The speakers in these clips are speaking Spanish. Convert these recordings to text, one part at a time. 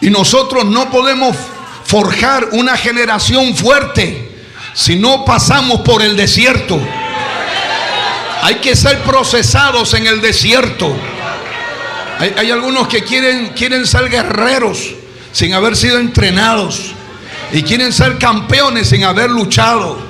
Y nosotros no podemos forjar una generación fuerte si no pasamos por el desierto. Hay que ser procesados en el desierto. Hay algunos que quieren ser guerreros sin haber sido entrenados, y quieren ser campeones sin haber luchado.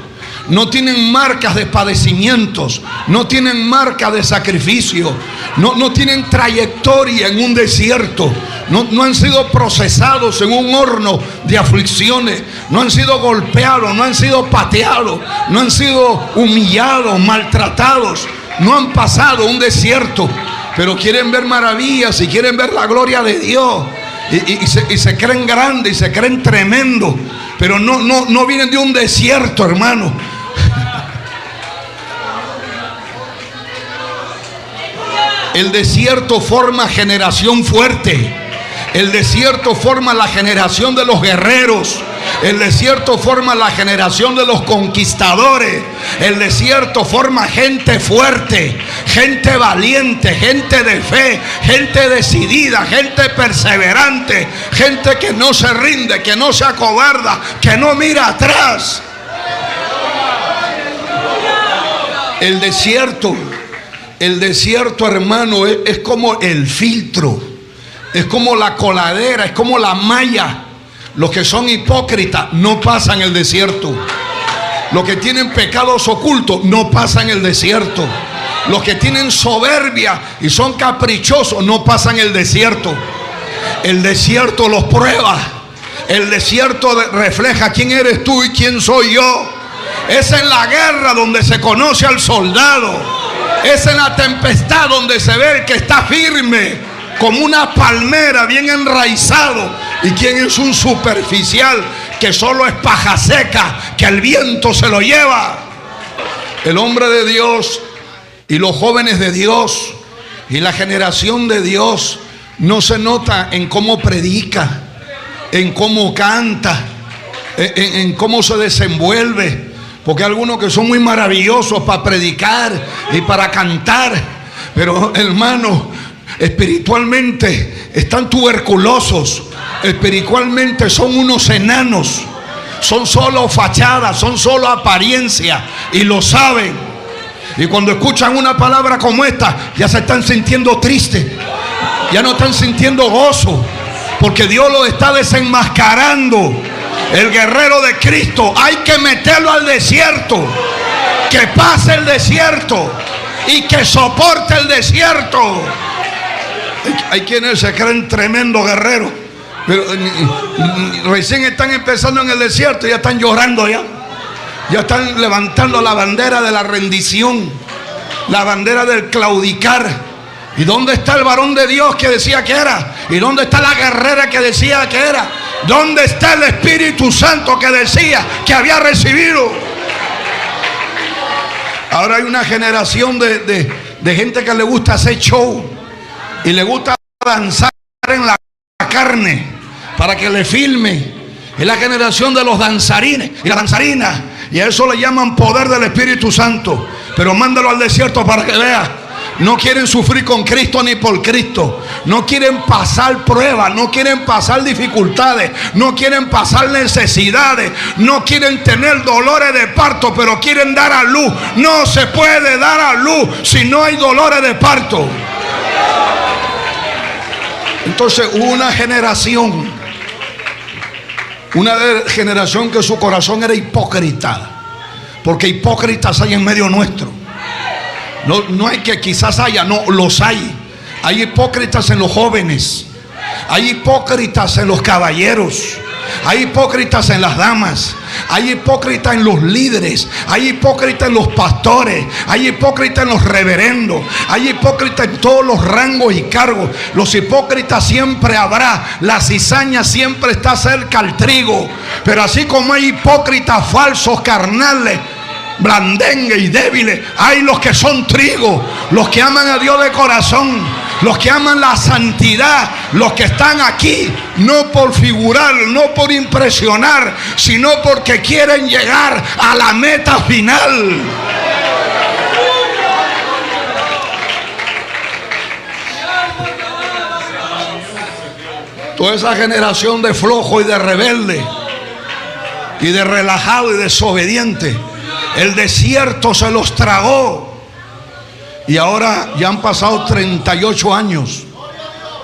No tienen marcas de padecimientos, no tienen marca de sacrificio, no tienen trayectoria en un desierto, no han sido procesados en un horno de aflicciones, no han sido golpeados, no han sido pateados, no han sido humillados, maltratados, no han pasado un desierto, pero quieren ver maravillas y quieren ver la gloria de Dios. Y se creen grandes y se creen tremendos, pero no vienen de un desierto, hermano. El desierto forma generación fuerte. El desierto forma la generación de los guerreros. El desierto forma la generación de los conquistadores. El desierto forma gente fuerte, gente valiente, gente de fe, gente decidida, gente perseverante, gente que no se rinde, que no se acobarda, que no mira atrás. El desierto, hermano, es como el filtro, es como la coladera, es como la malla. Los que son hipócritas no pasan el desierto. Los que tienen pecados ocultos no pasan el desierto. Los que tienen soberbia y son caprichosos no pasan el desierto. El desierto los prueba. El desierto refleja quién eres tú y quién soy yo. Es en la guerra donde se conoce al soldado. Es en la tempestad donde se ve que está firme como una palmera, bien enraizado. ¿Y quién es un superficial que solo es paja seca, que el viento se lo lleva? El hombre de Dios y los jóvenes de Dios y la generación de Dios no se nota en cómo predica, en cómo canta, en cómo se desenvuelve. Porque hay algunos que son muy maravillosos para predicar y para cantar, pero hermano, espiritualmente están tuberculosos. Espiritualmente son unos enanos. Son solo fachadas, son solo apariencia, y lo saben. Y cuando escuchan una palabra como esta, ya se están sintiendo tristes, ya no están sintiendo gozo, porque Dios lo está desenmascarando. El guerrero de Cristo hay que meterlo al desierto, que pase el desierto y que soporte el desierto. Hay quienes se creen tremendo guerreros, pero recién están empezando en el desierto y ya están llorando, ya están levantando la bandera de la rendición, la bandera del claudicar. ¿Y dónde está el varón de Dios que decía que era? ¿Y dónde está la guerrera que decía que era? ¿Dónde está el Espíritu Santo que decía que había recibido? Ahora hay una generación de gente que le gusta hacer show y le gusta danzar en la carne para que le filme. Es la generación de los danzarines y las danzarinas, y a eso le llaman poder del Espíritu Santo. Pero mándalo al desierto para que vea. No quieren sufrir con Cristo ni por Cristo. No quieren pasar pruebas, no quieren pasar dificultades, no quieren pasar necesidades, no quieren tener dolores de parto, pero quieren dar a luz. No se puede dar a luz si no hay dolores de parto. Entonces hubo una generación que su corazón era hipócrita, porque hipócritas hay en medio nuestro. No hay que quizás haya, no, los hay. Hay hipócritas en los jóvenes, hay hipócritas en los caballeros, hay hipócritas en las damas, hay hipócritas en los líderes, hay hipócritas en los pastores, hay hipócritas en los reverendos, hay hipócritas en todos los rangos y cargos. Los hipócritas siempre habrá, la cizaña siempre está cerca al trigo. Pero así como hay hipócritas falsos, carnales, blandengues y débiles, hay los que son trigo, los que aman a Dios de corazón, los que aman la santidad, los que están aquí no por figurar, no por impresionar, sino porque quieren llegar a la meta final. Toda esa generación de flojo y de rebelde y de relajado y desobediente, el desierto se los tragó. Y ahora ya han pasado 38 años.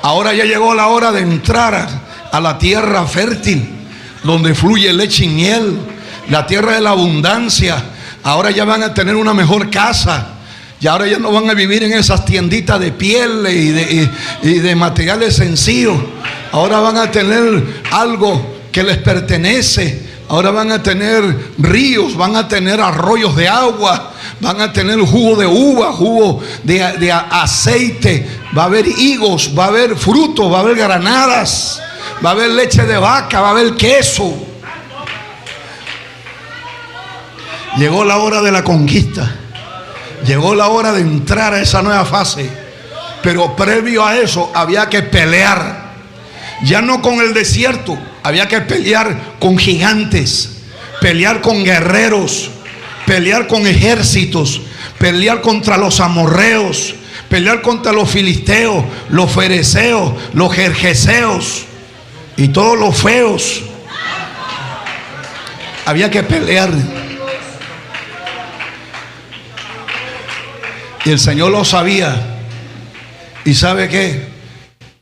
Ahora ya llegó la hora de entrar a la tierra fértil, donde fluye leche y miel, la tierra de la abundancia. Ahora ya van a tener una mejor casa. Y ahora ya no van a vivir en esas tienditas de piel y de materiales sencillos. Ahora van a tener algo que les pertenece. Ahora van a tener ríos, van a tener arroyos de agua, van a tener jugo de uva, jugo de aceite. Va a haber higos, va a haber frutos, va a haber granadas, va a haber leche de vaca, va a haber queso. Llegó la hora de la conquista. Llegó la hora de entrar a esa nueva fase. Pero previo a eso había que pelear. Ya no con el desierto, había que pelear con gigantes, pelear con guerreros, pelear con ejércitos, pelear contra los amorreos, pelear contra los filisteos, los fereceos, los gergeseos y todos los feos. Había que pelear. Y el Señor lo sabía. ¿Y sabe qué?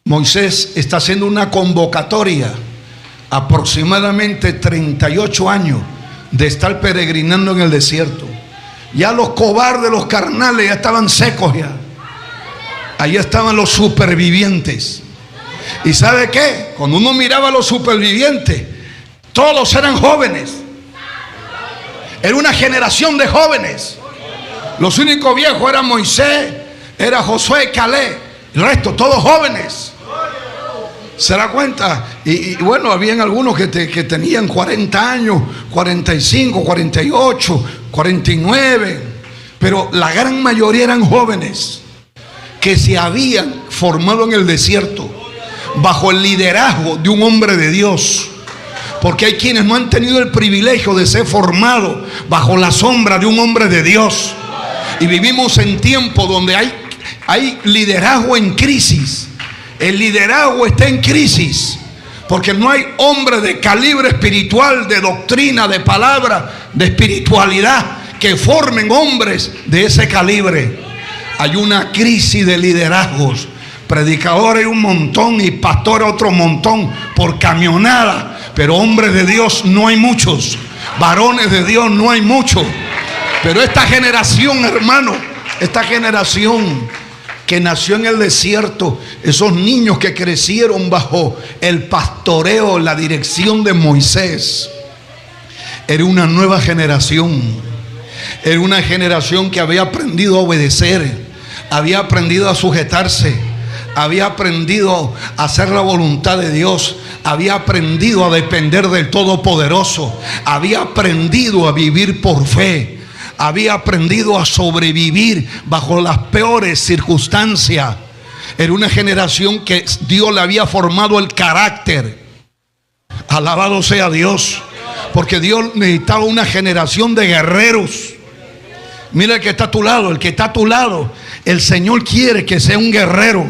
Moisés está haciendo una convocatoria, aproximadamente 38 años de estar peregrinando en el desierto. Ya los cobardes, los carnales ya estaban secos ya. Allí estaban los supervivientes. ¿Y sabe qué? Cuando uno miraba a los supervivientes, todos eran jóvenes. Era una generación de jóvenes. Los únicos viejos eran Moisés, era Josué y Caleb. El resto, todos jóvenes. ¿Se da cuenta? Y bueno, habían algunos que tenían 40 años, 45, 48, 49. Pero la gran mayoría eran jóvenes que se habían formado en el desierto bajo el liderazgo de un hombre de Dios. Porque hay quienes no han tenido el privilegio de ser formados bajo la sombra de un hombre de Dios. Y vivimos en tiempos donde hay liderazgo en crisis. El liderazgo está en crisis porque no hay hombres de calibre espiritual, de doctrina, de palabra, de espiritualidad que formen hombres de ese calibre. Hay una crisis de liderazgos. Predicadores un montón y pastores otro montón por camionada, pero hombres de Dios no hay muchos. Varones de Dios no hay muchos. Pero esta generación, hermano, esta generación que nació en el desierto, esos niños que crecieron bajo el pastoreo, la dirección de Moisés, era una nueva generación. Era una generación que había aprendido a obedecer, había aprendido a sujetarse, había aprendido a hacer la voluntad de Dios, había aprendido a depender del Todopoderoso, había aprendido a vivir por fe, había aprendido a sobrevivir bajo las peores circunstancias. Era una generación que Dios le había formado el carácter. Alabado sea Dios, porque Dios necesitaba una generación de guerreros. Mira el que está a tu lado, el que está a tu lado. El Señor quiere que sea un guerrero.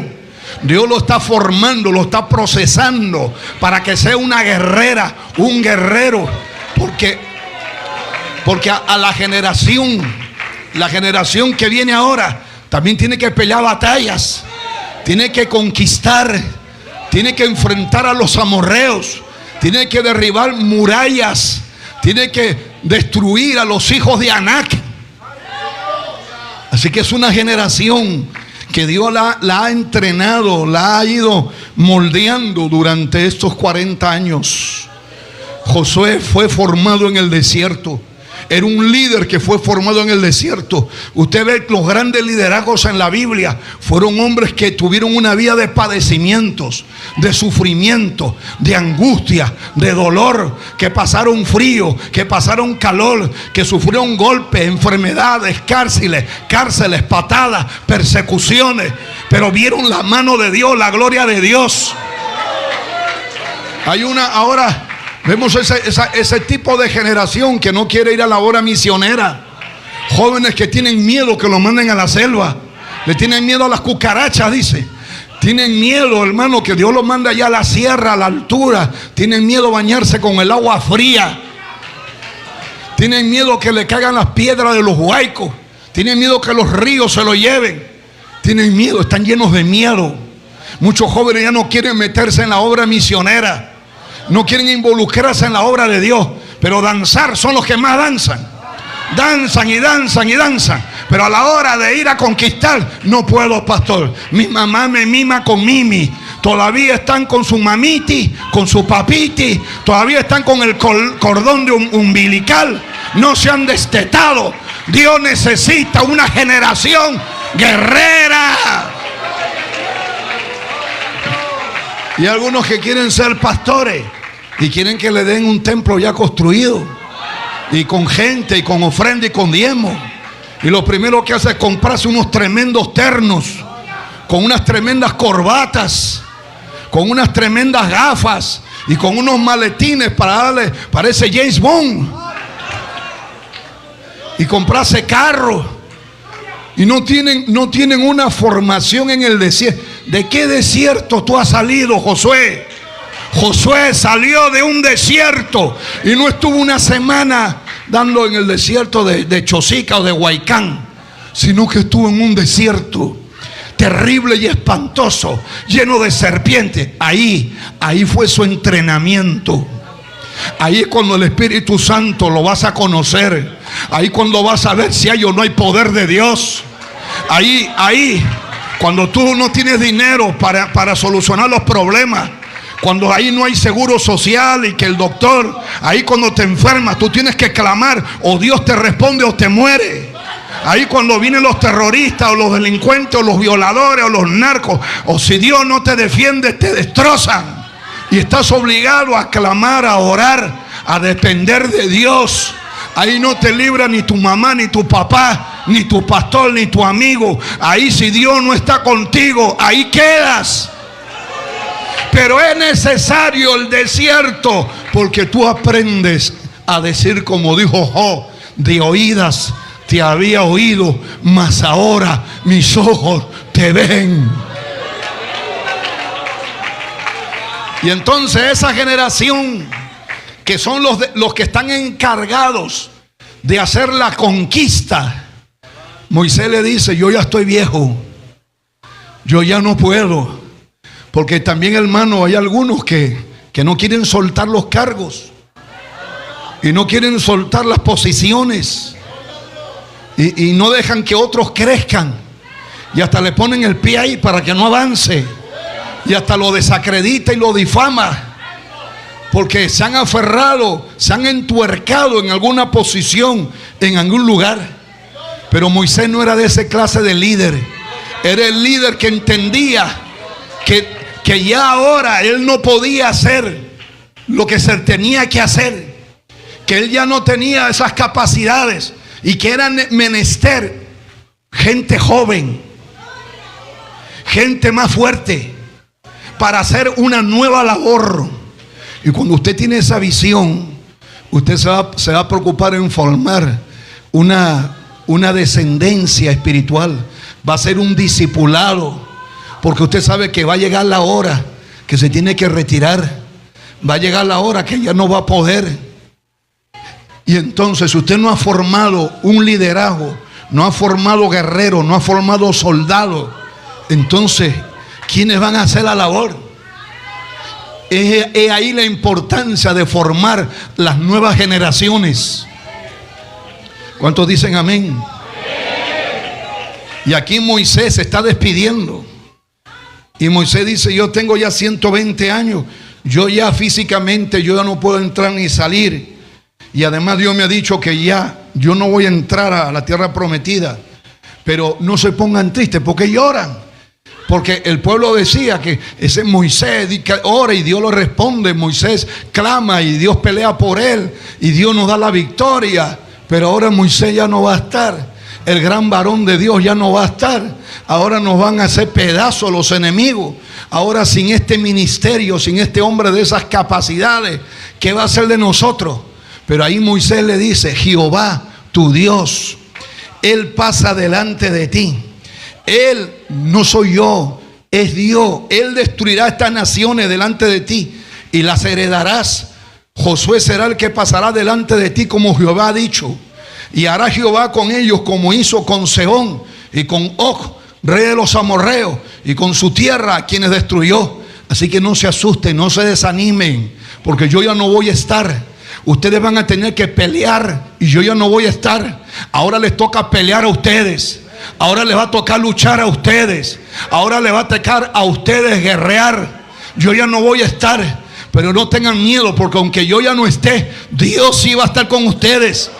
Dios lo está formando, lo está procesando para que sea una guerrera, un guerrero. Porque a la generación que viene ahora también tiene que pelear batallas, tiene que conquistar, tiene que enfrentar a los amorreos, tiene que derribar murallas, tiene que destruir a los hijos de Anac. Así que es una generación que Dios la ha entrenado, la ha ido moldeando durante estos 40 años. Josué fue formado en el desierto. Era un líder que fue formado en el desierto. Usted ve los grandes liderazgos en la Biblia. Fueron hombres que tuvieron una vida de padecimientos, de sufrimiento, de angustia, de dolor, que pasaron frío, que pasaron calor, que sufrieron golpes, enfermedades, cárceles, patadas, persecuciones. Pero vieron la mano de Dios, la gloria de Dios. Ahora vemos ese tipo de generación que no quiere ir a la obra misionera. Jóvenes que tienen miedo que lo manden a la selva. Le tienen miedo a las cucarachas, dice. Tienen miedo, hermano, que Dios los manda allá a la sierra, a la altura. Tienen miedo a bañarse con el agua fría. Tienen miedo que le caigan las piedras de los huaicos. Tienen miedo que los ríos se lo lleven. Tienen miedo, están llenos de miedo. Muchos jóvenes ya no quieren meterse en la obra misionera. No quieren involucrarse en la obra de Dios. Pero danzar son los que más danzan. Danzan y danzan y danzan. Pero a la hora de ir a conquistar, no puedo, pastor. Mi mamá me mima con Mimi. Todavía están con su mamiti, con su papiti. Todavía están con el cordón de umbilical. No se han destetado. Dios necesita una generación guerrera. Y algunos que quieren ser pastores y quieren que le den un templo ya construido, y con gente, y con ofrenda, y con diezmo. Y lo primero que hace es comprarse unos tremendos ternos, con unas tremendas corbatas, con unas tremendas gafas, y con unos maletines para darle, parece James Bond. Y comprarse carro. Y no tienen una formación en el desierto. ¿De qué desierto tú has salido, Josué? Josué salió de un desierto y no estuvo una semana dando en el desierto de Chosica o de Huaycán, sino que estuvo en un desierto terrible y espantoso, lleno de serpientes. Ahí fue su entrenamiento. Ahí es cuando el Espíritu Santo lo vas a conocer. Ahí cuando vas a ver si hay o no hay poder de Dios. Ahí cuando tú no tienes dinero para solucionar los problemas, cuando ahí no hay seguro social y que el doctor, ahí cuando te enfermas, tú tienes que clamar, o Dios te responde o te muere. Ahí cuando vienen los terroristas o los delincuentes o los violadores o los narcos, o si Dios no te defiende, te destrozan. Y estás obligado a clamar, a orar, a depender de Dios. Ahí no te libra ni tu mamá, ni tu papá, ni tu pastor, ni tu amigo. Ahí si Dios no está contigo, ahí quedas. Pero es necesario el desierto, porque tú aprendes a decir como dijo Job: de oídas te había oído, mas ahora mis ojos te ven. Y entonces esa generación, que son los que están encargados de hacer la conquista, Moisés le dice: yo ya estoy viejo, yo ya no puedo. Porque también, hermano, hay algunos que no quieren soltar los cargos y no quieren soltar las posiciones, y no dejan que otros crezcan, y hasta le ponen el pie ahí para que no avance, y hasta lo desacredita y lo difama, porque se han aferrado, se han entuercado en alguna posición, en algún lugar. Pero Moisés no era de esa clase de líder. Era el líder que entendía que ya ahora él no podía hacer lo que se tenía que hacer, que él ya no tenía esas capacidades, y que era menester gente joven, gente más fuerte, para hacer una nueva labor. Y cuando usted tiene esa visión, usted se va a preocupar en formar una descendencia espiritual. Va a ser un discipulado, porque usted sabe que va a llegar la hora que se tiene que retirar. Va a llegar la hora que ya no va a poder. Y entonces, si usted no ha formado un liderazgo, no ha formado guerreros, no ha formado soldados, entonces, ¿quiénes van a hacer la labor? Es ahí la importancia de formar las nuevas generaciones. ¿Cuántos dicen amén? Y aquí Moisés se está despidiendo. Y Moisés dice: yo tengo ya 120 años. Yo ya físicamente, yo ya no puedo entrar ni salir. Y además Dios me ha dicho que ya yo no voy a entrar a la tierra prometida. Pero no se pongan tristes, porque lloran. Porque el pueblo decía que ese Moisés ora y Dios lo responde. Moisés clama y Dios pelea por él, y Dios nos da la victoria. Pero ahora Moisés ya no va a estar. El gran varón de Dios ya no va a estar. Ahora nos van a hacer pedazos los enemigos. Ahora, sin este ministerio, sin este hombre de esas capacidades, ¿qué va a hacer de nosotros? Pero ahí Moisés le dice: Jehová tu Dios, Él pasa delante de ti. Él, no soy yo es Dios. Él destruirá estas naciones delante de ti y las heredarás. Josué será el que pasará delante de ti como Jehová ha dicho. Y hará Jehová con ellos como hizo con Sehón y con Og, rey de los amorreos, y con su tierra a quienes destruyó. Así que no se asusten, no se desanimen, porque yo ya no voy a estar. Ustedes van a tener que pelear y yo ya no voy a estar. Ahora les toca pelear a ustedes. Ahora les va a tocar luchar a ustedes. Ahora les va a tocar a ustedes guerrear. Yo ya no voy a estar. Pero no tengan miedo, porque aunque yo ya no esté, Dios sí va a estar con ustedes.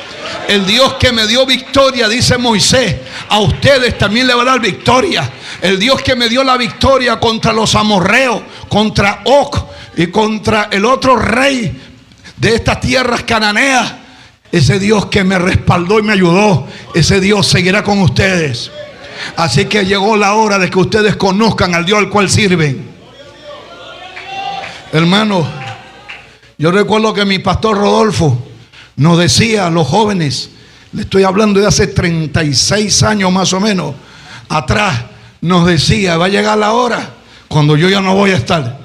El Dios que me dio victoria, dice Moisés, a ustedes también le va a dar victoria. El Dios que me dio la victoria contra los amorreos, contra Og y contra el otro rey de estas tierras cananeas, ese Dios que me respaldó y me ayudó, ese Dios seguirá con ustedes. Así que llegó la hora de que ustedes conozcan al Dios al cual sirven. Hermano, yo recuerdo que mi pastor Rodolfo nos decía a los jóvenes, le estoy hablando de hace 36 años más o menos atrás, nos decía: va a llegar la hora cuando yo ya no voy a estar.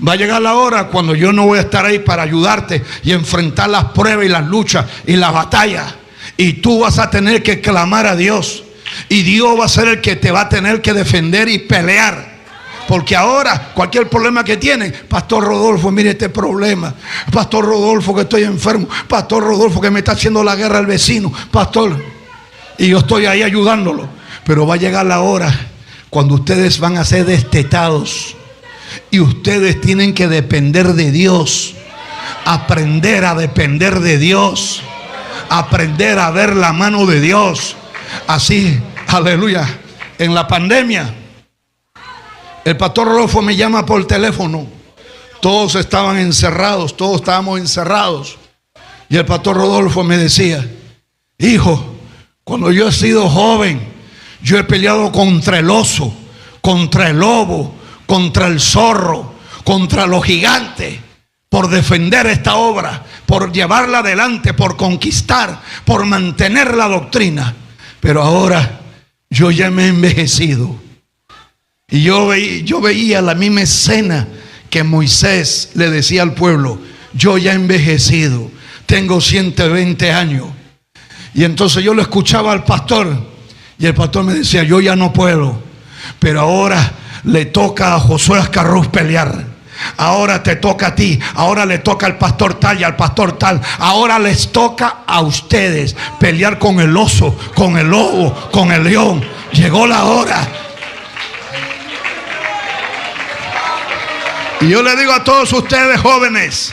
Va a llegar la hora cuando yo no voy a estar ahí para ayudarte y enfrentar las pruebas y las luchas y las batallas. Y tú vas a tener que clamar a Dios. Y Dios va a ser el que te va a tener que defender y pelear. Porque ahora cualquier problema que tienen: Pastor Rodolfo, mire este problema. Pastor Rodolfo, que estoy enfermo. Pastor Rodolfo, que me está haciendo la guerra el vecino. Pastor, y yo estoy ahí ayudándolo. Pero va a llegar la hora cuando ustedes van a ser destetados. Y ustedes tienen que depender de Dios. Aprender a depender de Dios. Aprender a ver la mano de Dios. Así, aleluya. En la pandemia, el pastor Rodolfo me llama por teléfono. Todos estaban encerrados, todos estábamos encerrados. Y el pastor Rodolfo me decía: hijo, cuando yo he sido joven, yo he peleado contra el oso, contra el lobo, contra el zorro, contra los gigantes, por defender esta obra, por llevarla adelante, por conquistar, por mantener la doctrina. Pero ahora yo ya me he envejecido. Y yo veía la misma escena que Moisés le decía al pueblo: yo ya he envejecido, tengo 120 años. Y entonces yo lo escuchaba al pastor, y el pastor me decía: yo ya no puedo. Pero ahora le toca a Josué Ascarrús pelear. Ahora te toca a ti. Ahora le toca al pastor tal y al pastor tal. Ahora les toca a ustedes pelear con el oso, con el lobo, con el león. Llegó la hora. Y yo le digo a todos ustedes jóvenes,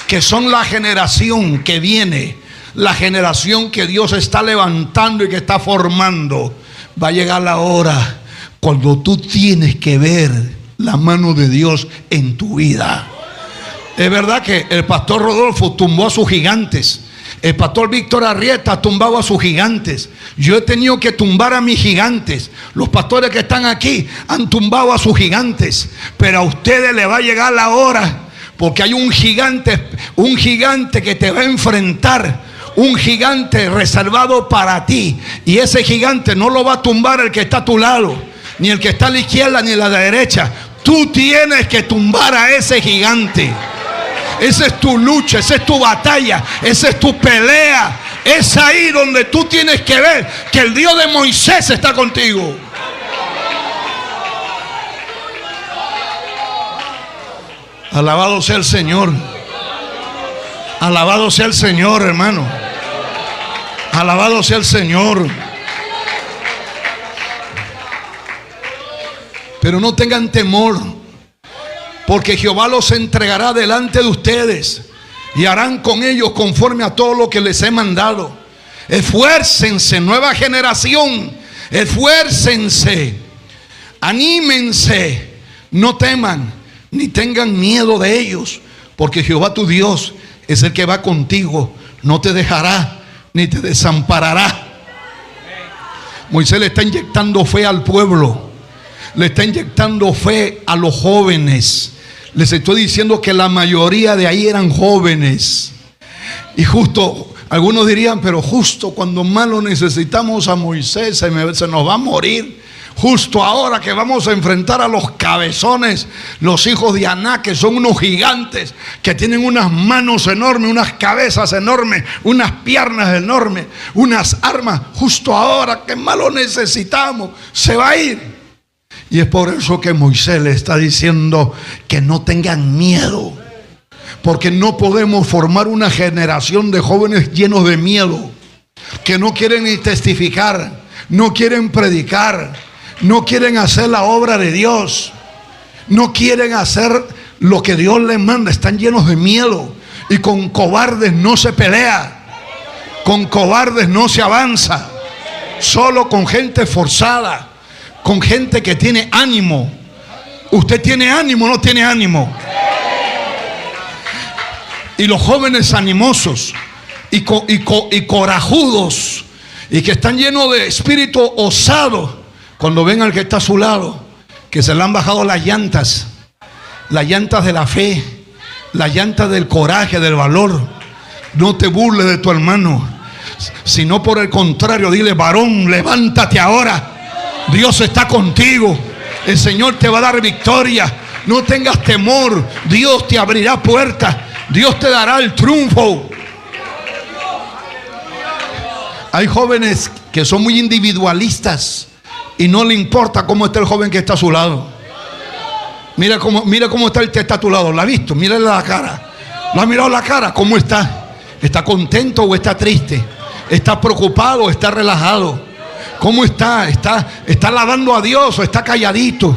que son la generación que viene, la generación que Dios está levantando y que está formando, va a llegar la hora cuando tú tienes que ver la mano de Dios en tu vida. Es verdad que el pastor Rodolfo tumbó a sus gigantes. El pastor Víctor Arrieta ha tumbado a sus gigantes. Yo he tenido que tumbar a mis gigantes. Los pastores que están aquí han tumbado a sus gigantes. Pero a ustedes les va a llegar la hora, porque hay un gigante que te va a enfrentar. Un gigante reservado para ti. Y ese gigante no lo va a tumbar el que está a tu lado, ni el que está a la izquierda, ni a la derecha. Tú tienes que tumbar a ese gigante. Esa es tu lucha, esa es tu batalla, esa es tu pelea. Es ahí donde tú tienes que ver que el Dios de Moisés está contigo. Alabado sea el Señor. Alabado sea el Señor, hermano. Alabado sea el Señor. Pero no tengan temor, porque Jehová los entregará delante de ustedes y harán con ellos conforme a todo lo que les he mandado. Esfuércense, nueva generación, esfuércense, anímense, no teman ni tengan miedo de ellos, porque Jehová tu Dios es el que va contigo, no te dejará ni te desamparará. Moisés le está inyectando fe al pueblo, le está inyectando fe a los jóvenes. Les estoy diciendo que la mayoría de ahí eran jóvenes. Y justo, algunos dirían, pero justo cuando más lo necesitamos a Moisés, se nos va a morir. Justo ahora que vamos a enfrentar a los cabezones, los hijos de Aná, que son unos gigantes, que tienen unas manos enormes, unas cabezas enormes, unas piernas enormes, unas armas. Justo ahora que más lo necesitamos, se va a ir. Y es por eso que Moisés le está diciendo que no tengan miedo, porque no podemos formar una generación de jóvenes llenos de miedo, que no quieren ni testificar, no quieren predicar, no quieren hacer la obra de Dios, no quieren hacer lo que Dios les manda. Están llenos de miedo, y con cobardes no se pelea, con cobardes no se avanza, solo con gente forzada, con gente que tiene ánimo. ¿Usted tiene ánimo o no tiene ánimo? Y los jóvenes animosos y corajudos, y que están llenos de espíritu osado, cuando ven al que está a su lado, que se le han bajado las llantas de la fe, las llantas del coraje, del valor, no te burles de tu hermano, sino por el contrario, dile: varón, levántate ahora, Dios está contigo, el Señor te va a dar victoria, no tengas temor, Dios te abrirá puertas, Dios te dará el triunfo. Hay jóvenes que son muy individualistas y no le importa cómo está el joven que está a su lado. Mira cómo está el que está a tu lado. ¿La has visto? Mírale la cara. ¿Lo has mirado la cara? ¿Cómo está? ¿Está contento o está triste? ¿Está preocupado o está relajado? ¿Cómo está? ¿Está alabando a Dios o está calladito?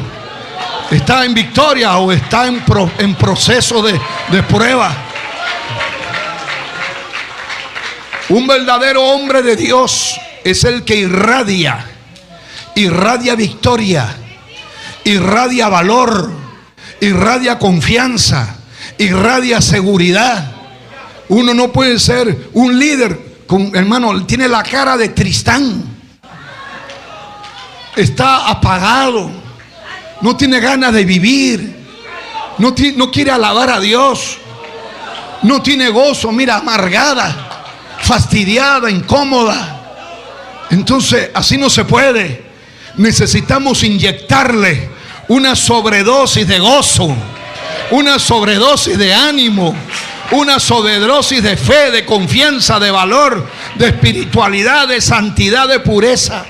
¿Está en victoria o está en proceso de prueba? Un verdadero hombre de Dios es el que irradia victoria, irradia valor, irradia confianza, irradia seguridad. Uno no puede ser un líder, hermano, tiene la cara de Tristán, está apagado, no tiene ganas de vivir, no quiere alabar a Dios, no tiene gozo, mira, amargada, fastidiada, incómoda. Entonces así no se puede. Necesitamos inyectarle una sobredosis de gozo, una sobredosis de ánimo, una sobredosis de fe, de confianza, de valor, de espiritualidad, de santidad, de pureza.